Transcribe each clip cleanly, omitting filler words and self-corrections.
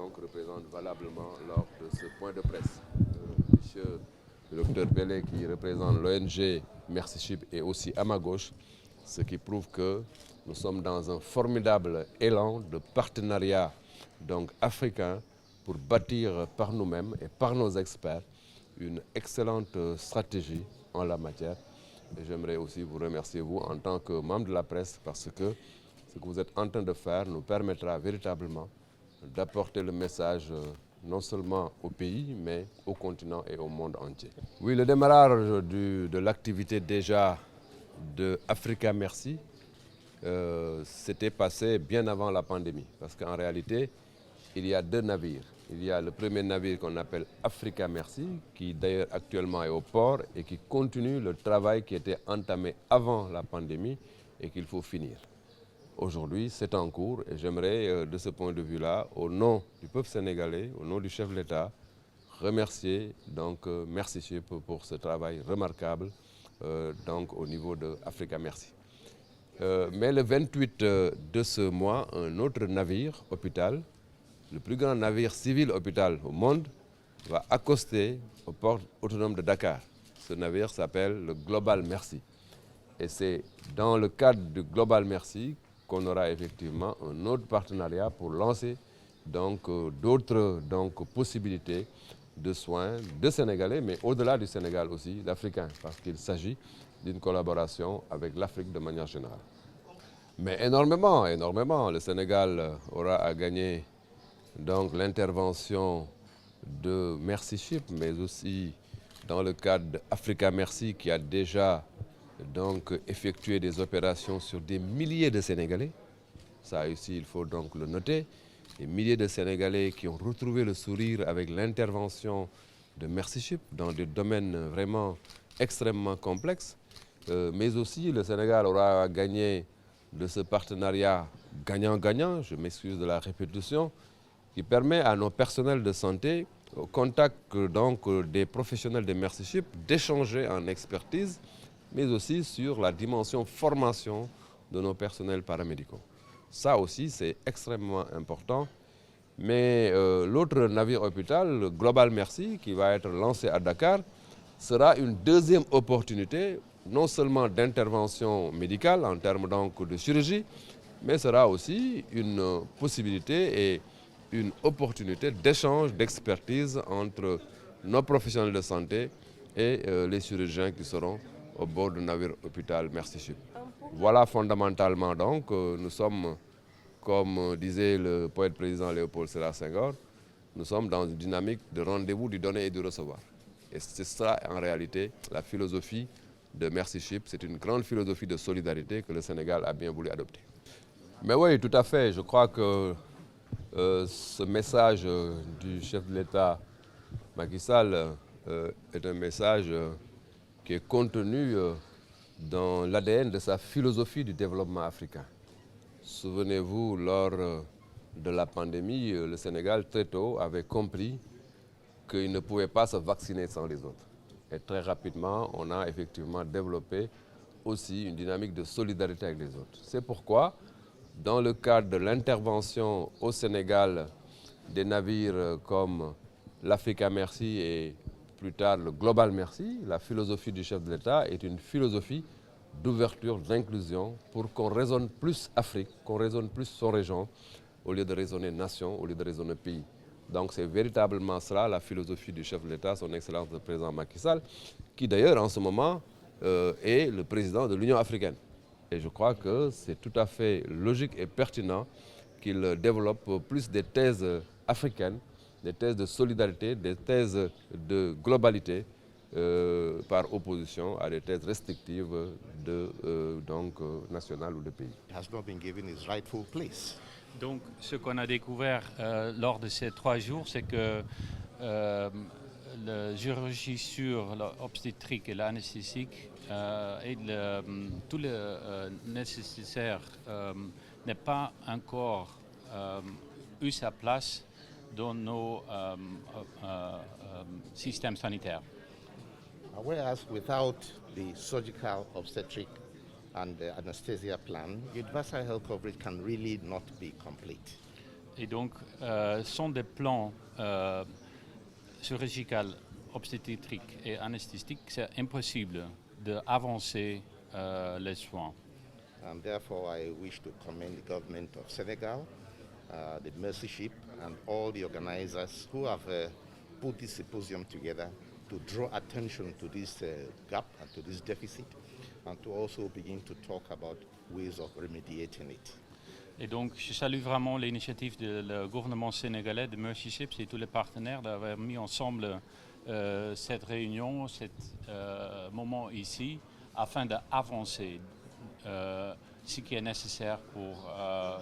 donc représente valablement lors de ce point de presse. Monsieur le docteur Bellé qui représente l'ONG Mercyship est aussi à ma gauche, ce qui prouve que nous sommes dans un formidable élan de partenariat donc africain pour bâtir par nous-mêmes et par nos experts une excellente stratégie en la matière. Et j'aimerais aussi vous remercier, vous, en tant que membre de la presse, parce que ce que vous êtes en train de faire nous permettra véritablement d'apporter le message non seulement au pays, mais au continent et au monde entier. Oui, le démarrage de l'activité déjà de Africa Merci s'était passé bien avant la pandémie, parce qu'en réalité, il y a deux navires. Il y a le premier navire qu'on appelle Africa Merci, qui d'ailleurs actuellement est au port et qui continue le travail qui était entamé avant la pandémie et qu'il faut finir. Aujourd'hui, c'est en cours et j'aimerais, de ce point de vue-là, au nom du peuple sénégalais, au nom du chef de l'État, remercier Mercyship pour ce travail remarquable donc au niveau de Africa Merci. Mais le 28 de ce mois, un autre navire hôpital, le plus grand navire civil hôpital au monde, va accoster au port autonome de Dakar. Ce navire s'appelle le Global Merci. Et c'est dans le cadre du Global Merci qu'on aura effectivement un autre partenariat pour lancer d'autres possibilités de soins de Sénégalais, mais au-delà du Sénégal aussi, d'Africains, parce qu'il s'agit d'une collaboration avec l'Afrique de manière générale. Mais énormément, énormément. Le Sénégal aura à gagner donc l'intervention de Mercyship, mais aussi dans le cadre d'Africa Merci qui a déjà effectué des opérations sur des milliers de Sénégalais. Ça aussi, il faut donc le noter. Des milliers de Sénégalais qui ont retrouvé le sourire avec l'intervention de Mercyship dans des domaines vraiment extrêmement complexes. Mais aussi, le Sénégal aura à gagner de ce partenariat gagnant-gagnant, je m'excuse de la répétition, qui permet à nos personnels de santé, au contact des professionnels de Mercyship, d'échanger en expertise, mais aussi sur la dimension formation de nos personnels paramédicaux. Ça aussi, c'est extrêmement important. Mais l'autre navire hôpital, le Global Merci, qui va être lancé à Dakar, sera une deuxième opportunité, non seulement d'intervention médicale en termes de chirurgie, mais sera aussi une possibilité et une opportunité d'échange, d'expertise entre nos professionnels de santé et les chirurgiens qui seront au bord du navire hôpital Mercyship. Voilà fondamentalement donc, nous sommes, comme disait le poète président Léopold Sédar Senghor, nous sommes dans une dynamique de rendez-vous, du donner et du recevoir. Et c'est ça en réalité la philosophie de Mercyship. C'est une grande philosophie de solidarité que le Sénégal a bien voulu adopter. Mais oui, tout à fait. Je crois que ce message du chef de l'État Macky Sall est un message qui est contenu dans l'ADN de sa philosophie du développement africain. Souvenez-vous, lors de la pandémie, le Sénégal très tôt avait compris qu'il ne pouvait pas se vacciner sans les autres. Et très rapidement, on a effectivement développé aussi une dynamique de solidarité avec les autres. C'est pourquoi, dans le cadre de l'intervention au Sénégal des navires comme l'Africa Merci et plus tard le Global Merci, la philosophie du chef de l'État est une philosophie d'ouverture, d'inclusion, pour qu'on raisonne plus Afrique, qu'on raisonne plus son région, au lieu de raisonner nation, au lieu de raisonner pays. Donc c'est véritablement cela la philosophie du chef de l'État, son Excellence le président Macky Sall, qui d'ailleurs en ce moment est le président de l'Union africaine. Et je crois que c'est tout à fait logique et pertinent qu'il développe plus des thèses africaines, des thèses de solidarité, des thèses de globalité, par opposition à des thèses restrictives nationales ou de pays. Has not been given his rightful place. Donc, ce qu'on a découvert lors de ces 3 jours, c'est que la chirurgie sur l'obstétrique et l'anesthésique et tout le nécessaire n'est pas encore eu sa place dans nos systèmes sanitaires. Whereas without the surgical obstetric and the anesthesia plan, universal health coverage can really not be complete. Et donc, sont des plans chirurgicaux, obstétriques et anesthésiques, c'est impossible d'avancer les soins. And therefore, I wish to commend the government of Senegal, the Mercy Ship, and all the organizers who have put this symposium together to draw attention to this gap and to this deficit, and to also begin to talk about ways of remediating it. Et donc, je salue vraiment l'initiative du gouvernement sénégalais, de Mercy Ships et tous les partenaires d'avoir mis ensemble cette réunion, ce moment ici, afin d'avancer ce qui est nécessaire pour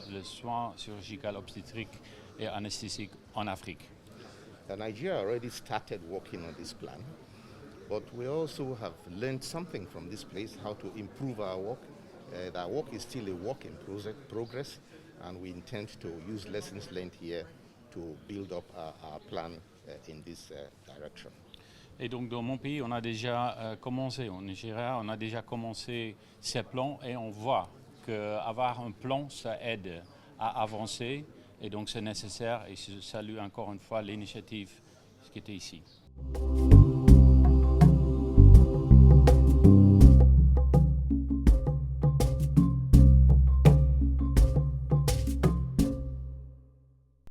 le soin chirurgical, obstétrique et anesthésique en Afrique. Nigeria already started working on this plan, but we also have learned something from this place, how to improve our work. Our work is still a work in progress, and we intend to use lessons learned here to build up our plan in this direction. Et donc dans mon pays, on a déjà commencé, au Nigeria, on a déjà commencé ces plans et on voit qu'avoir un plan, ça aide à avancer et donc c'est nécessaire et je salue encore une fois l'initiative qui était ici.